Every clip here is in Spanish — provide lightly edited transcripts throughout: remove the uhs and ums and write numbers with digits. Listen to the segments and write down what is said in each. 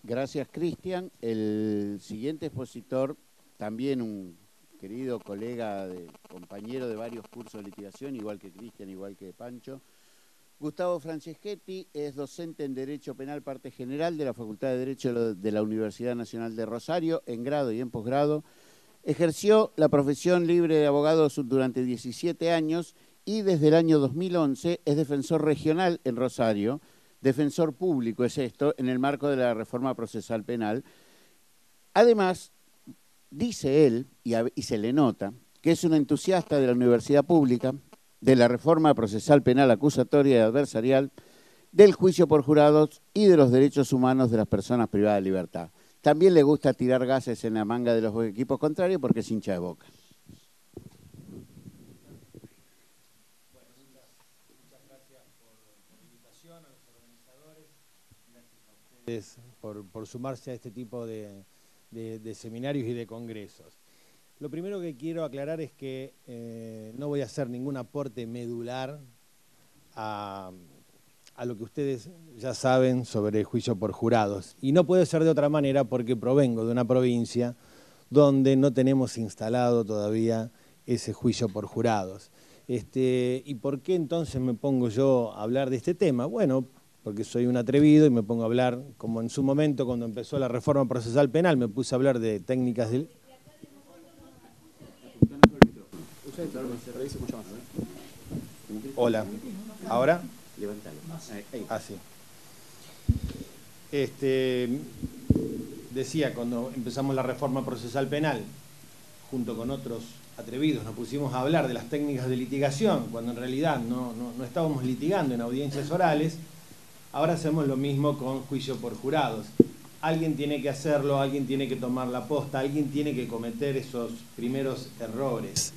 Gracias, Cristian. El siguiente expositor, también un querido colega, compañero de varios cursos de litigación, igual que Cristian, igual que Pancho. Gustavo Franceschetti es docente en Derecho Penal Parte General de la Facultad de Derecho de la Universidad Nacional de Rosario, en grado y en posgrado. Ejerció la profesión libre de abogado durante 17 años y desde el año 2011 es defensor regional en Rosario, defensor público es esto, en el marco de la reforma procesal penal. Además, dice él, y se le nota, que es un entusiasta de la universidad pública, de la reforma procesal penal acusatoria y adversarial, del juicio por jurados y de los derechos humanos de las personas privadas de libertad. También le gusta tirar gases en la manga de los equipos contrarios porque es hincha de Boca. Muchas gracias por la invitación, a los organizadores, gracias a ustedes por sumarse a este tipo de seminarios y de congresos. Lo primero que quiero aclarar es que no voy a hacer ningún aporte medular a lo que ustedes ya saben sobre el juicio por jurados. Y no puede ser de otra manera porque provengo de una provincia donde no tenemos instalado todavía ese juicio por jurados. ¿Y por qué entonces me pongo yo a hablar de este tema? Bueno, porque soy un atrevido y me pongo a hablar, como en su momento cuando empezó la reforma procesal penal, me puse a hablar de técnicas de... Hola, ¿ahora? Levántalo. Ah, sí. Decía, cuando empezamos la reforma procesal penal, junto con otros atrevidos, nos pusimos a hablar de las técnicas de litigación, cuando en realidad no estábamos litigando en audiencias orales. Ahora hacemos lo mismo con juicio por jurados. Alguien tiene que hacerlo, alguien tiene que tomar la posta, alguien tiene que cometer esos primeros errores.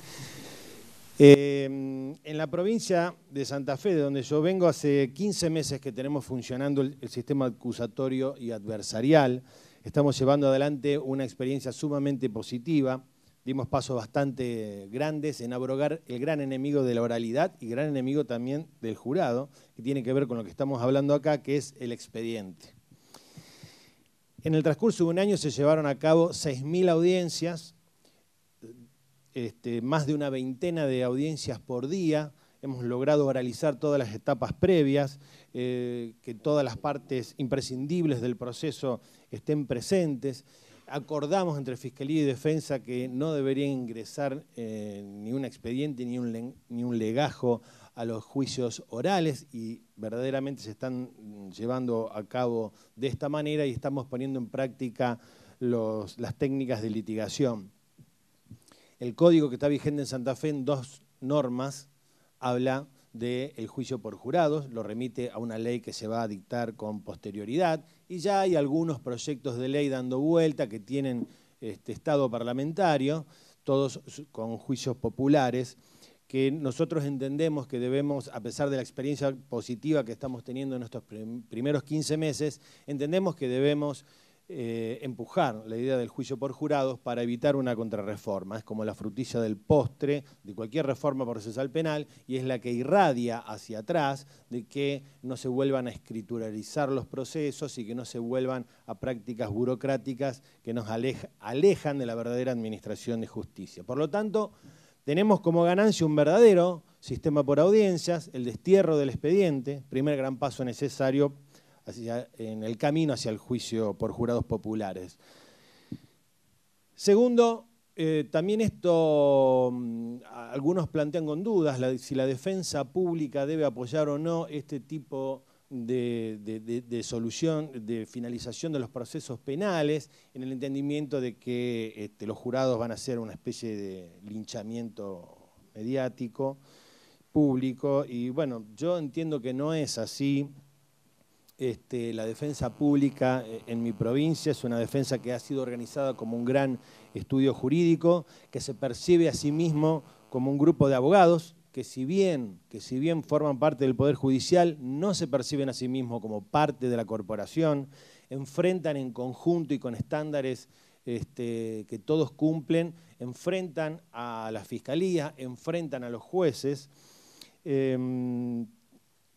En la provincia de Santa Fe, de donde yo vengo, hace 15 meses que tenemos funcionando el sistema acusatorio y adversarial. Estamos llevando adelante una experiencia sumamente positiva. Dimos pasos bastante grandes en abrogar el gran enemigo de la oralidad y gran enemigo también del jurado, que tiene que ver con lo que estamos hablando acá, que es el expediente. En el transcurso de un año se llevaron a cabo 6.000 audiencias, más de una veintena de audiencias por día. Hemos logrado oralizar todas las etapas previas, que todas las partes imprescindibles del proceso estén presentes. Acordamos entre Fiscalía y Defensa que no debería ingresar ni un expediente ni un legajo a los juicios orales y verdaderamente se están llevando a cabo de esta manera y estamos poniendo en práctica las técnicas de litigación. El código que está vigente en Santa Fe en 2 normas habla del juicio por jurados, lo remite a una ley que se va a dictar con posterioridad y ya hay algunos proyectos de ley dando vuelta que tienen estado parlamentario, todos con juicios populares, que nosotros entendemos que debemos, a pesar de la experiencia positiva que estamos teniendo en estos primeros 15 meses, entendemos que debemos empujar la idea del juicio por jurados para evitar una contrarreforma. Es como la frutilla del postre de cualquier reforma procesal penal y es la que irradia hacia atrás de que no se vuelvan a escrituralizar los procesos y que no se vuelvan a prácticas burocráticas que nos alejan de la verdadera administración de justicia. Por lo tanto, tenemos como ganancia un verdadero sistema por audiencias, el destierro del expediente, primer gran paso necesario en el camino hacia el juicio por jurados populares. Segundo, también esto, algunos plantean con dudas si la defensa pública debe apoyar o no este tipo de solución, de finalización de los procesos penales, en el entendimiento de que los jurados van a ser una especie de linchamiento mediático, público, y bueno, yo entiendo que no es así. La defensa pública en mi provincia es una defensa que ha sido organizada como un gran estudio jurídico, que se percibe a sí mismo como un grupo de abogados, que si bien forman parte del Poder Judicial, no se perciben a sí mismos como parte de la corporación, enfrentan en conjunto y con estándares que todos cumplen, enfrentan a la Fiscalía, enfrentan a los jueces,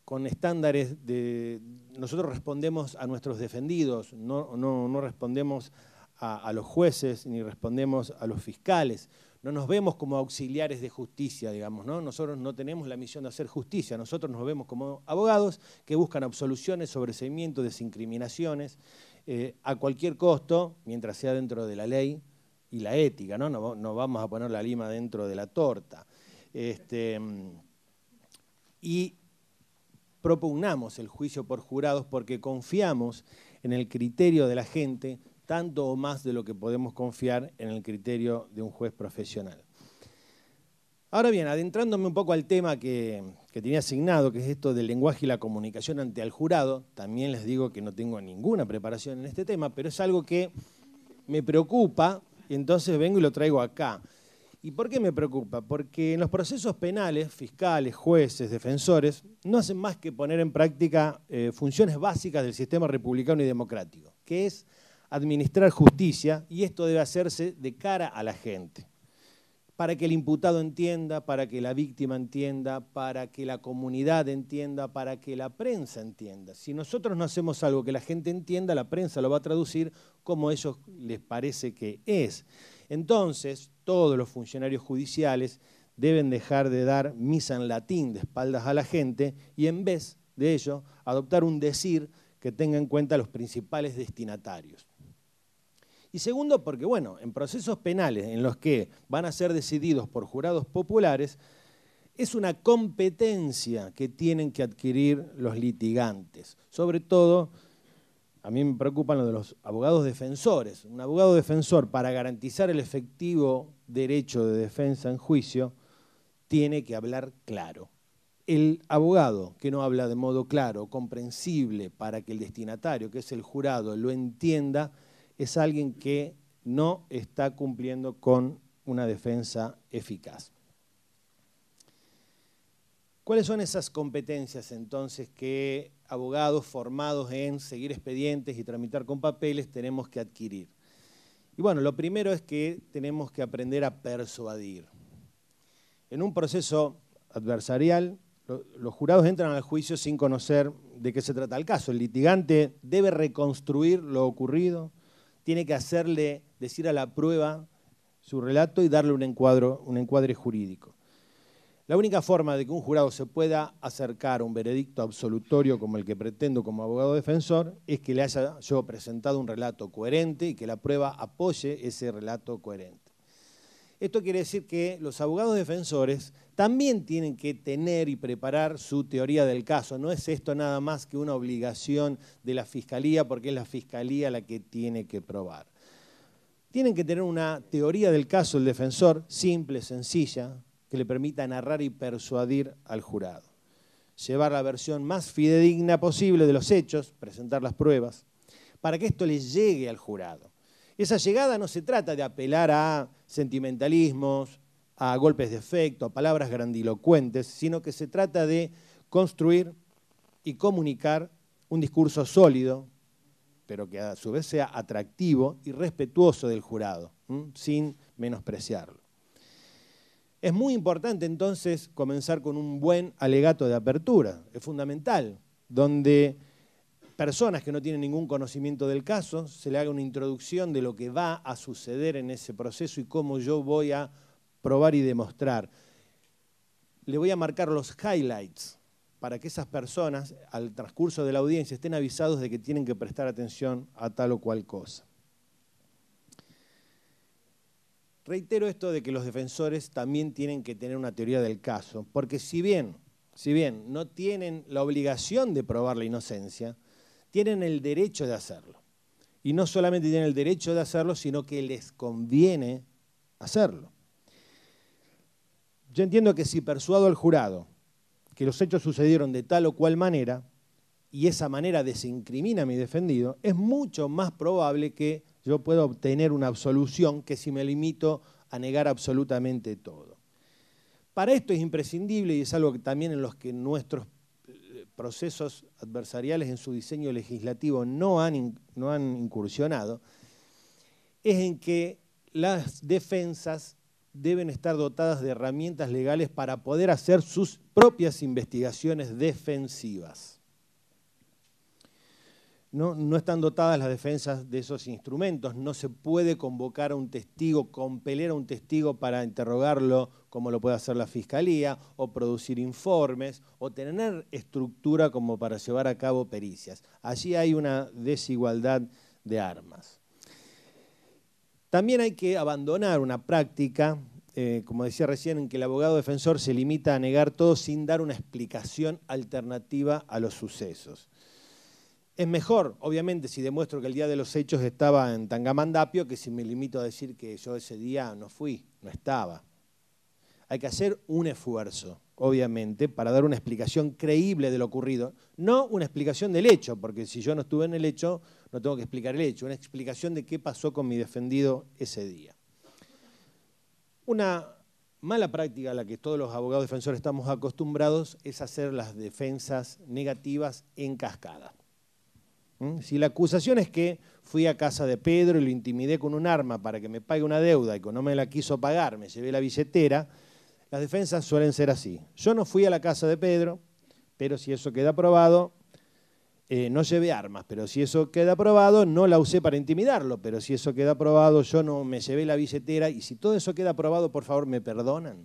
con estándares de... Nosotros respondemos a nuestros defendidos, no respondemos a los jueces ni respondemos a los fiscales. No nos vemos como auxiliares de justicia, digamos, ¿no? Nosotros no tenemos la misión de hacer justicia, nosotros nos vemos como abogados que buscan absoluciones, sobreseimientos, desincriminaciones, a cualquier costo, mientras sea dentro de la ley y la ética, ¿no? No vamos a poner la lima dentro de la torta. Y propugnamos el juicio por jurados porque confiamos en el criterio de la gente, tanto o más de lo que podemos confiar en el criterio de un juez profesional. Ahora bien, adentrándome un poco al tema que tenía asignado, que es esto del lenguaje y la comunicación ante el jurado, también les digo que no tengo ninguna preparación en este tema, pero es algo que me preocupa y entonces vengo y lo traigo acá. ¿Y por qué me preocupa? Porque en los procesos penales, fiscales, jueces, defensores, no hacen más que poner en práctica funciones básicas del sistema republicano y democrático, que es administrar justicia, y esto debe hacerse de cara a la gente, para que el imputado entienda, para que la víctima entienda, para que la comunidad entienda, para que la prensa entienda. Si nosotros no hacemos algo que la gente entienda, la prensa lo va a traducir como a ellos les parece que es. Entonces, todos los funcionarios judiciales deben dejar de dar misa en latín de espaldas a la gente y en vez de ello adoptar un decir que tenga en cuenta los principales destinatarios. Y segundo, porque bueno, en procesos penales en los que van a ser decididos por jurados populares, es una competencia que tienen que adquirir los litigantes. Sobre todo, a mí me preocupan lo de los abogados defensores. Un abogado defensor, para garantizar el efectivo derecho de defensa en juicio, tiene que hablar claro. El abogado que no habla de modo claro, comprensible, para que el destinatario, que es el jurado, lo entienda, es alguien que no está cumpliendo con una defensa eficaz. ¿Cuáles son esas competencias entonces que abogados formados en seguir expedientes y tramitar con papeles tenemos que adquirir? Y bueno, lo primero es que tenemos que aprender a persuadir. En un proceso adversarial, los jurados entran al juicio sin conocer de qué se trata el caso. El litigante debe reconstruir lo ocurrido, tiene que hacerle decir a la prueba su relato y darle un encuadre jurídico. La única forma de que un jurado se pueda acercar a un veredicto absolutorio como el que pretendo como abogado defensor es que le haya yo presentado un relato coherente y que la prueba apoye ese relato coherente. Esto quiere decir que los abogados defensores también tienen que tener y preparar su teoría del caso. No es esto nada más que una obligación de la Fiscalía porque es la Fiscalía la que tiene que probar. Tienen que tener una teoría del caso el defensor, simple, sencilla, que le permita narrar y persuadir al jurado. Llevar la versión más fidedigna posible de los hechos, presentar las pruebas, para que esto le llegue al jurado. Esa llegada no se trata de apelar a sentimentalismos, a golpes de efecto, a palabras grandilocuentes, sino que se trata de construir y comunicar un discurso sólido, pero que a su vez sea atractivo y respetuoso del jurado, sin menospreciarlo. Es muy importante entonces comenzar con un buen alegato de apertura, es fundamental, donde personas que no tienen ningún conocimiento del caso, se le haga una introducción de lo que va a suceder en ese proceso y cómo yo voy a probar y demostrar. Le voy a marcar los highlights para que esas personas, al transcurso de la audiencia, estén avisados de que tienen que prestar atención a tal o cual cosa. Reitero esto de que los defensores también tienen que tener una teoría del caso, porque si bien no tienen la obligación de probar la inocencia, tienen el derecho de hacerlo. Y no solamente tienen el derecho de hacerlo, sino que les conviene hacerlo. Yo entiendo que si persuado al jurado que los hechos sucedieron de tal o cual manera, y esa manera desincrimina a mi defendido, es mucho más probable que yo pueda obtener una absolución que si me limito a negar absolutamente todo. Para esto es imprescindible, y es algo que también en los que nuestros procesos adversariales en su diseño legislativo no han incursionado, es en que las defensas deben estar dotadas de herramientas legales para poder hacer sus propias investigaciones defensivas. No están dotadas las defensas de esos instrumentos, no se puede convocar a un testigo, compeler a un testigo para interrogarlo como lo puede hacer la Fiscalía, o producir informes, o tener estructura como para llevar a cabo pericias. Allí hay una desigualdad de armas. También hay que abandonar una práctica, como decía recién, en que el abogado defensor se limita a negar todo sin dar una explicación alternativa a los sucesos. Es mejor, obviamente, si demuestro que el día de los hechos estaba en Tangamandapio, que si me limito a decir que yo ese día no fui, no estaba. Hay que hacer un esfuerzo, obviamente, para dar una explicación creíble de lo ocurrido. No una explicación del hecho, porque si yo no estuve en el hecho, no tengo que explicar el hecho. Una explicación de qué pasó con mi defendido ese día. Una mala práctica a la que todos los abogados defensores estamos acostumbrados es hacer las defensas negativas en cascada. Si la acusación es que fui a casa de Pedro y lo intimidé con un arma para que me pague una deuda y que no me la quiso pagar, me llevé la billetera, las defensas suelen ser así. Yo no fui a la casa de Pedro, pero si eso queda probado, no llevé armas, pero si eso queda probado, no la usé para intimidarlo, pero si eso queda probado, yo no me llevé la billetera, y si todo eso queda probado, por favor, ¿me perdonan?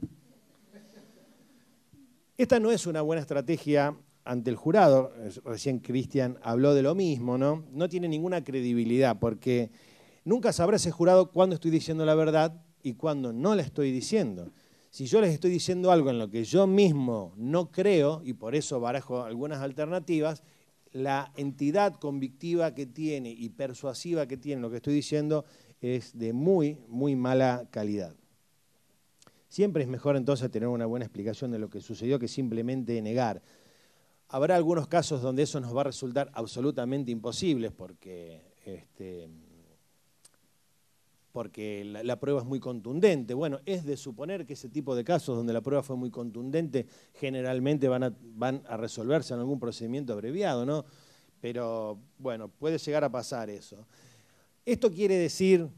Esta no es una buena estrategia ante el jurado. Recién Cristian habló de lo mismo, ¿no? No tiene ninguna credibilidad, porque nunca sabrá ese jurado cuándo estoy diciendo la verdad y cuándo no la estoy diciendo. Si yo les estoy diciendo algo en lo que yo mismo no creo, y por eso barajo algunas alternativas, la entidad convictiva que tiene y persuasiva que tiene lo que estoy diciendo es de muy, muy mala calidad. Siempre es mejor entonces tener una buena explicación de lo que sucedió que simplemente negar. Habrá algunos casos donde eso nos va a resultar absolutamente imposible porque la prueba es muy contundente. Bueno, es de suponer que ese tipo de casos donde la prueba fue muy contundente generalmente van a resolverse en algún procedimiento abreviado, ¿no? Pero bueno, puede llegar a pasar eso. Esto quiere decir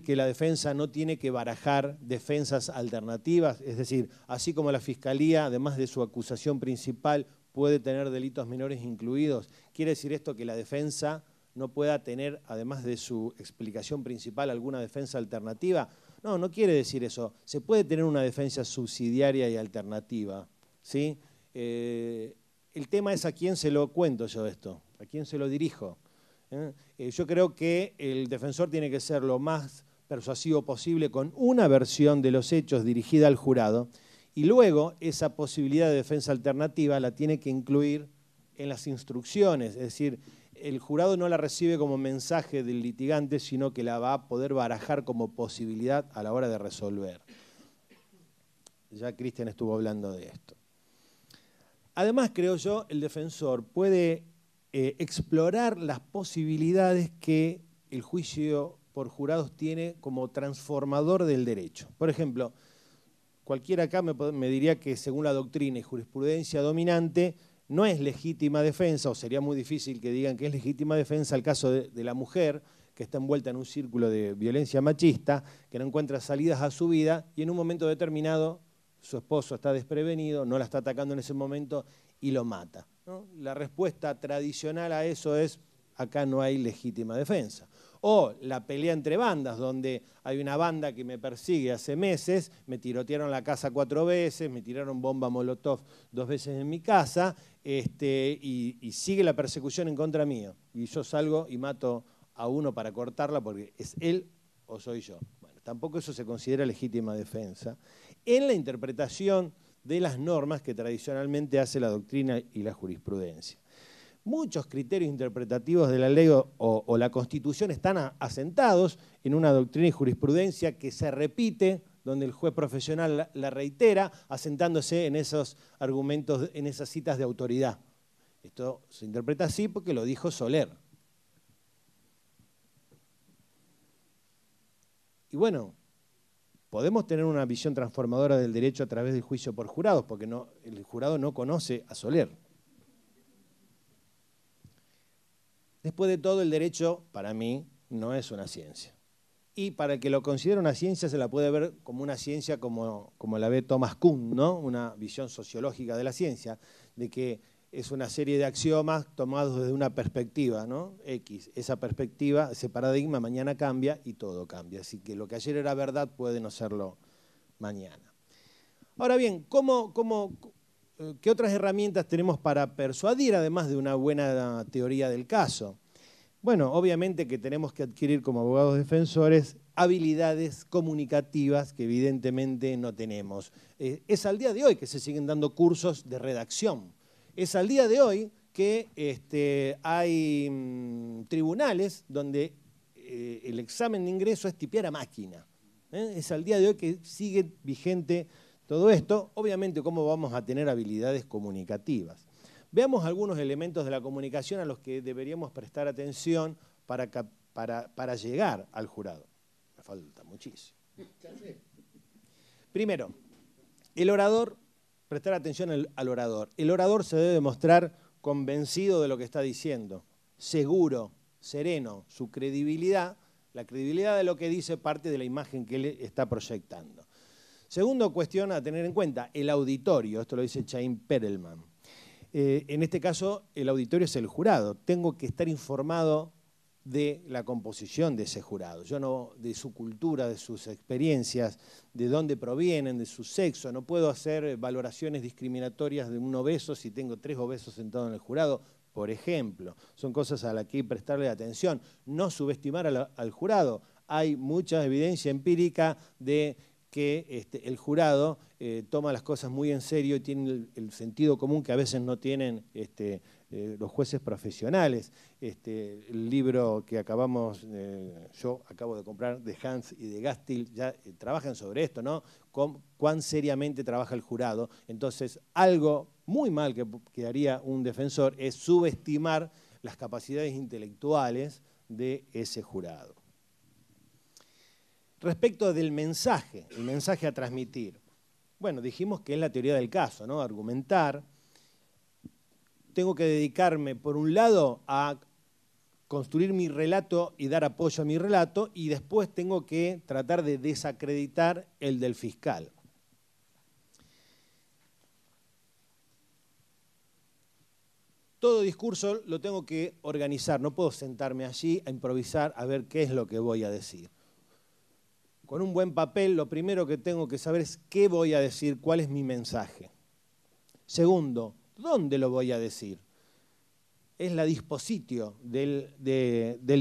que la defensa no tiene que barajar defensas alternativas, es decir, así como la Fiscalía, además de su acusación principal, puede tener delitos menores incluidos. ¿Quiere decir esto que la defensa no pueda tener, además de su explicación principal, alguna defensa alternativa? No, no quiere decir eso. Se puede tener una defensa subsidiaria y alternativa, ¿sí? El tema es a quién se lo cuento yo esto, a quién se lo dirijo. Yo creo que el defensor tiene que ser lo más persuasivo posible con una versión de los hechos dirigida al jurado, y luego esa posibilidad de defensa alternativa la tiene que incluir en las instrucciones, es decir, el jurado no la recibe como mensaje del litigante, sino que la va a poder barajar como posibilidad a la hora de resolver. Ya Cristian estuvo hablando de esto. Además, creo yo, el defensor puede explorar las posibilidades que el juicio por jurados tiene como transformador del derecho. Por ejemplo, cualquiera acá me diría que según la doctrina y jurisprudencia dominante no es legítima defensa, o sería muy difícil que digan que es legítima defensa el caso de la mujer que está envuelta en un círculo de violencia machista, que no encuentra salidas a su vida y en un momento determinado su esposo está desprevenido, no la está atacando en ese momento y lo mata, ¿no? La respuesta tradicional a eso es: acá no hay legítima defensa. O la pelea entre bandas, donde hay una banda que me persigue hace meses, me tirotearon la casa 4 veces, me tiraron bomba molotov 2 veces en mi casa, y sigue la persecución en contra mío. Y yo salgo y mato a uno para cortarla porque es él o soy yo. Bueno, tampoco eso se considera legítima defensa en la interpretación de las normas que tradicionalmente hace la doctrina y la jurisprudencia. Muchos criterios interpretativos de la ley o la Constitución están asentados en una doctrina y jurisprudencia que se repite, donde el juez profesional la reitera, asentándose en esos argumentos, en esas citas de autoridad. Esto se interpreta así porque lo dijo Soler. Y bueno, podemos tener una visión transformadora del derecho a través del juicio por jurados, porque el jurado no conoce a Soler. Después de todo, el derecho, para mí, no es una ciencia. y para el que lo considera una ciencia se la puede ver como una ciencia como la ve Thomas Kuhn, ¿no? Una visión sociológica de la ciencia, de que es una serie de axiomas tomados desde una perspectiva, ¿no? X. Esa perspectiva, ese paradigma mañana cambia y todo cambia. Así que lo que ayer era verdad puede no serlo mañana. Ahora bien, ¿qué otras herramientas tenemos para persuadir, además de una buena teoría del caso? Bueno, obviamente que tenemos que adquirir como abogados defensores habilidades comunicativas que evidentemente no tenemos. Es al día de hoy que se siguen dando cursos de redacción. Es al día de hoy que hay tribunales donde el examen de ingreso es tipear a máquina. Es al día de hoy que sigue vigente todo esto. Obviamente, ¿cómo vamos a tener habilidades comunicativas? Veamos algunos elementos de la comunicación a los que deberíamos prestar atención para llegar al jurado. Me falta muchísimo. Primero, el orador, prestar atención al orador. El orador se debe mostrar convencido de lo que está diciendo, seguro, sereno. Su credibilidad, la credibilidad de lo que dice parte de la imagen que él está proyectando. Segundo cuestión a tener en cuenta, el auditorio. Esto lo dice Chaim Perelman. En este caso, el auditorio es el jurado. Tengo que estar informado de la composición de ese jurado. Yo no, de su cultura, de sus experiencias, de dónde provienen, de su sexo. No puedo hacer valoraciones discriminatorias de un obeso si tengo 3 obesos sentados en el jurado, por ejemplo. Son cosas a las que hay que prestarle atención. No subestimar al jurado. Hay mucha evidencia empírica de que el jurado toma las cosas muy en serio y tiene el sentido común que a veces no tienen los jueces profesionales. El libro que yo acabo de comprar, de Hans y de Gastil, ya trabajan sobre esto, ¿no? Cuán seriamente trabaja el jurado. Entonces, algo muy mal que haría un defensor es subestimar las capacidades intelectuales de ese jurado. Respecto del mensaje, el mensaje a transmitir. Bueno, dijimos que es la teoría del caso, ¿no? Argumentar. Tengo que dedicarme, por un lado, a construir mi relato y dar apoyo a mi relato, y después tengo que tratar de desacreditar el del fiscal. Todo discurso lo tengo que organizar, no puedo sentarme allí a improvisar a ver qué es lo que voy a decir. Con un buen papel, lo primero que tengo que saber es qué voy a decir, cuál es mi mensaje. Segundo, ¿dónde lo voy a decir? Es la dispositio del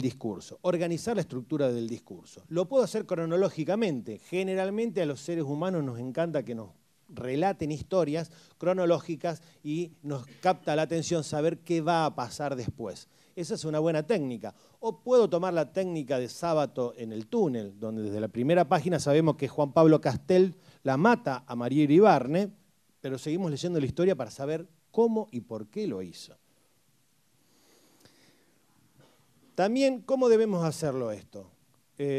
discurso, organizar la estructura del discurso. Lo puedo hacer cronológicamente. Generalmente a los seres humanos nos encanta que nos relaten historias cronológicas y nos capta la atención saber qué va a pasar después. Esa es una buena técnica. O puedo tomar la técnica de Sábato en el túnel, donde desde la primera página sabemos que Juan Pablo Castel la mata a María Iribarne, pero seguimos leyendo la historia para saber cómo y por qué lo hizo. También, ¿cómo debemos hacerlo esto?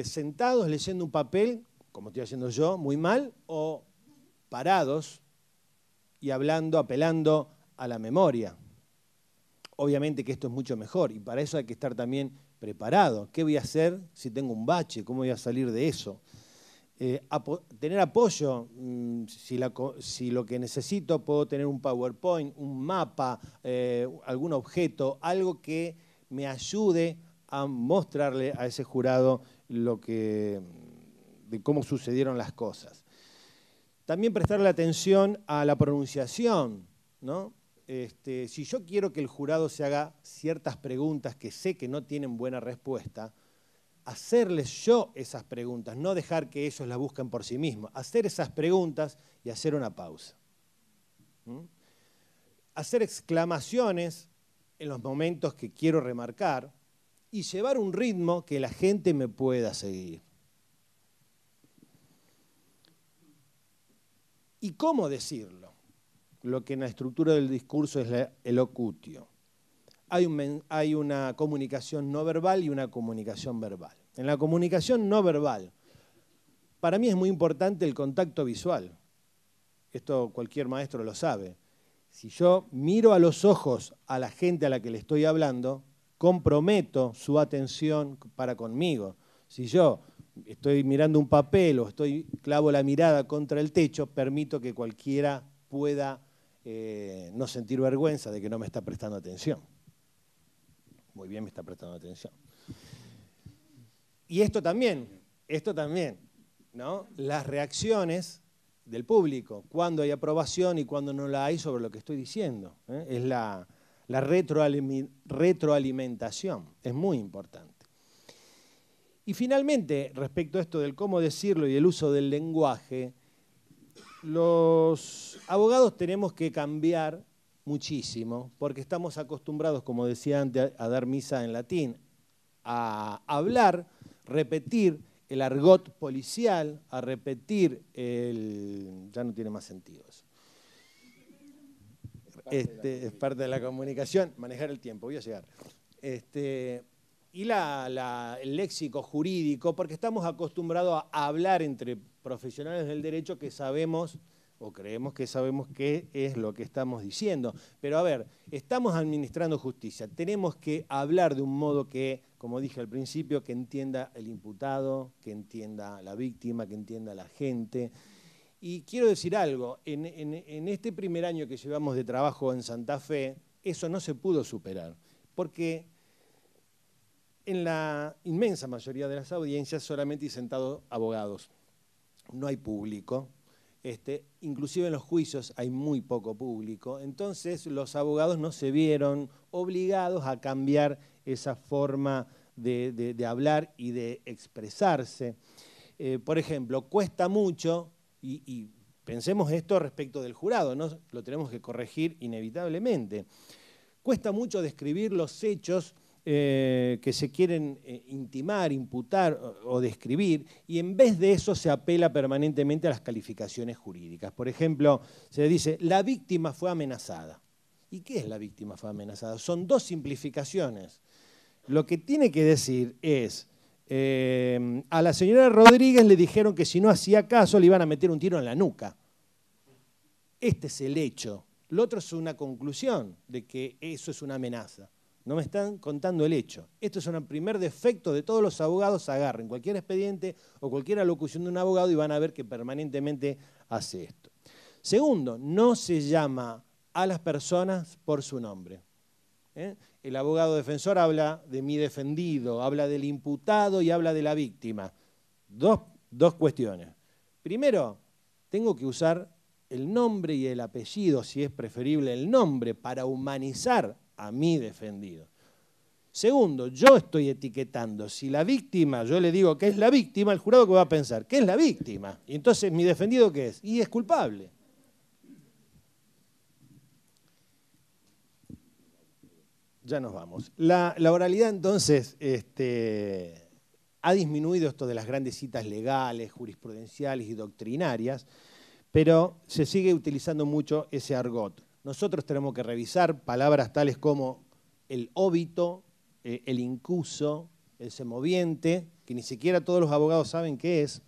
Sentados leyendo un papel, como estoy haciendo yo, muy mal, o parados y hablando, apelando a la memoria. Obviamente que esto es mucho mejor y para eso hay que estar también preparado. ¿Qué voy a hacer si tengo un bache? ¿Cómo voy a salir de eso? Tener apoyo, si lo que necesito, puedo tener un PowerPoint, un mapa, algún objeto, algo que me ayude a mostrarle a ese jurado de cómo sucedieron las cosas. También prestarle atención a la pronunciación, ¿no? Si yo quiero que el jurado se haga ciertas preguntas que sé que no tienen buena respuesta, hacerles yo esas preguntas, no dejar que ellos las busquen por sí mismos, hacer esas preguntas y hacer una pausa. Hacer exclamaciones en los momentos que quiero remarcar y llevar un ritmo que la gente me pueda seguir. ¿Y cómo decirlo? Lo que en la estructura del discurso es la elocutio. Hay una comunicación no verbal y una comunicación verbal. En la comunicación no verbal, para mí es muy importante el contacto visual. Esto cualquier maestro lo sabe. Si yo miro a los ojos a la gente a la que le estoy hablando, comprometo su atención para conmigo. Si yo estoy mirando un papel o clavo la mirada contra el techo, permito que cualquiera pueda no sentir vergüenza de que no me está prestando atención. Muy bien, me está prestando atención. Y esto también, ¿no? Las reacciones del público, cuando hay aprobación y cuando no la hay sobre lo que estoy diciendo. Es la retroalimentación, es muy importante. Y finalmente, respecto a esto del cómo decirlo y el uso del lenguaje, los abogados tenemos que cambiar muchísimo, porque estamos acostumbrados, como decía antes, a dar misa en latín, a hablar, repetir el argot policial, a repetir ya no tiene más sentido eso. Es parte de la comunicación, manejar el tiempo, voy a llegar. Y el léxico jurídico, porque estamos acostumbrados a hablar entre profesionales del derecho que sabemos o creemos que sabemos qué es lo que estamos diciendo. Pero a ver, estamos administrando justicia, tenemos que hablar de un modo que, como dije al principio, que entienda el imputado, que entienda la víctima, que entienda la gente. Y quiero decir algo, en este primer año que llevamos de trabajo en Santa Fe, eso no se pudo superar, porque en la inmensa mayoría de las audiencias solamente hay sentados abogados, no hay público, inclusive en los juicios hay muy poco público, entonces los abogados no se vieron obligados a cambiar esa forma de hablar y de expresarse. Por ejemplo, cuesta mucho, y pensemos esto respecto del jurado, ¿no? Lo tenemos que corregir inevitablemente, cuesta mucho describir los hechos que se quieren intimar, imputar o describir, y en vez de eso se apela permanentemente a las calificaciones jurídicas. Por ejemplo, se dice, la víctima fue amenazada. ¿Y qué es la víctima fue amenazada? Son dos simplificaciones. Lo que tiene que decir es, a la señora Rodríguez le dijeron que si no hacía caso le iban a meter un tiro en la nuca. Este es el hecho. Lo otro es una conclusión de que eso es una amenaza. No me están contando el hecho. Esto es un primer defecto de todos los abogados. Agarren cualquier expediente o cualquier alocución de un abogado y van a ver que permanentemente hace esto. Segundo, no se llama a las personas por su nombre. El abogado defensor habla de mi defendido, habla del imputado y habla de la víctima. Dos cuestiones. Primero, tengo que usar el nombre y el apellido, si es preferible el nombre, para humanizar a mi defendido. Segundo, yo estoy etiquetando. Si la víctima, yo le digo que es la víctima, el jurado que va a pensar, ¿qué es la víctima? Y entonces, ¿mi defendido qué es? Y es culpable. Ya nos vamos. La oralidad, entonces, ha disminuido esto de las grandes citas legales, jurisprudenciales y doctrinarias, pero se sigue utilizando mucho ese argot. Nosotros tenemos que revisar palabras tales como el óbito, el incuso, el semoviente, que ni siquiera todos los abogados saben qué es,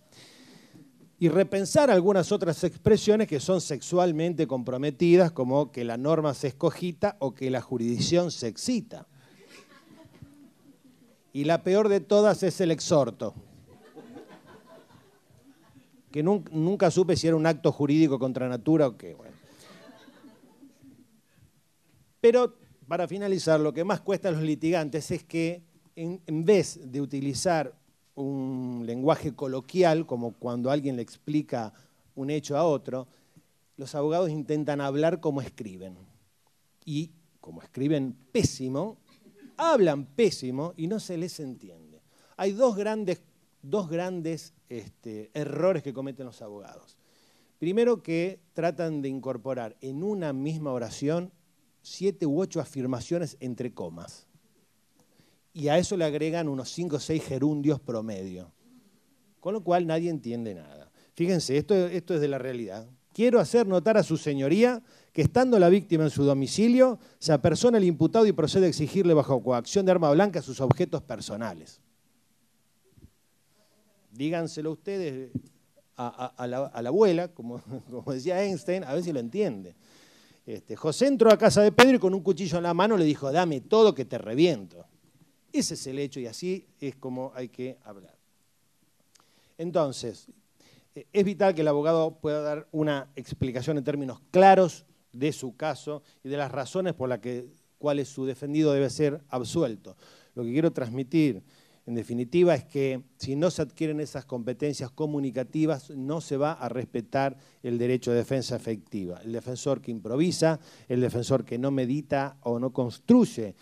y repensar algunas otras expresiones que son sexualmente comprometidas, como que la norma se escogita o que la jurisdicción se excita. Y la peor de todas es el exhorto, que nunca supe si era un acto jurídico contra natura o qué. Bueno. Pero, para finalizar, lo que más cuesta a los litigantes es que, en vez de utilizar un lenguaje coloquial, como cuando alguien le explica un hecho a otro, los abogados intentan hablar como escriben. Y, como escriben pésimo, hablan pésimo y no se les entiende. Hay dos grandes errores que cometen los abogados. Primero, que tratan de incorporar en una misma oración 7 u 8 afirmaciones entre comas. Y a eso le agregan unos 5 o 6 gerundios promedio. Con lo cual nadie entiende nada. Fíjense, esto es de la realidad. Quiero hacer notar a su señoría que estando la víctima en su domicilio, se apersona el imputado y procede a exigirle bajo coacción de arma blanca sus objetos personales. Díganselo ustedes a la abuela, como decía Einstein, a ver si lo entiende. José entró a casa de Pedro y con un cuchillo en la mano le dijo, dame todo que te reviento. Ese es el hecho y así es como hay que hablar. Entonces, es vital que el abogado pueda dar una explicación en términos claros de su caso y de las razones por las cuales su defendido debe ser absuelto. Lo que quiero transmitir, en definitiva, es que si no se adquieren esas competencias comunicativas, no se va a respetar el derecho de defensa efectiva. El defensor que improvisa, el defensor que no medita o no construye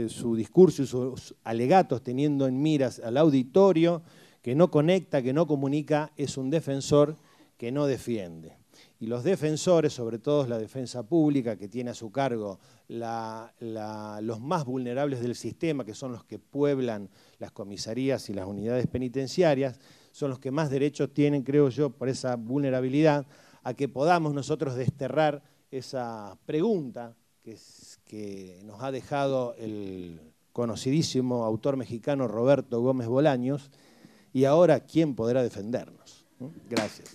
su discurso y sus alegatos teniendo en miras al auditorio, que no conecta, que no comunica, es un defensor que no defiende. Y los defensores, sobre todo la defensa pública, que tiene a su cargo los más vulnerables del sistema, que son los que pueblan las comisarías y las unidades penitenciarias, son los que más derechos tienen, creo yo, por esa vulnerabilidad, a que podamos nosotros desterrar esa pregunta que nos ha dejado el conocidísimo autor mexicano Roberto Gómez Bolaños, y ahora, ¿quién podrá defendernos? Gracias.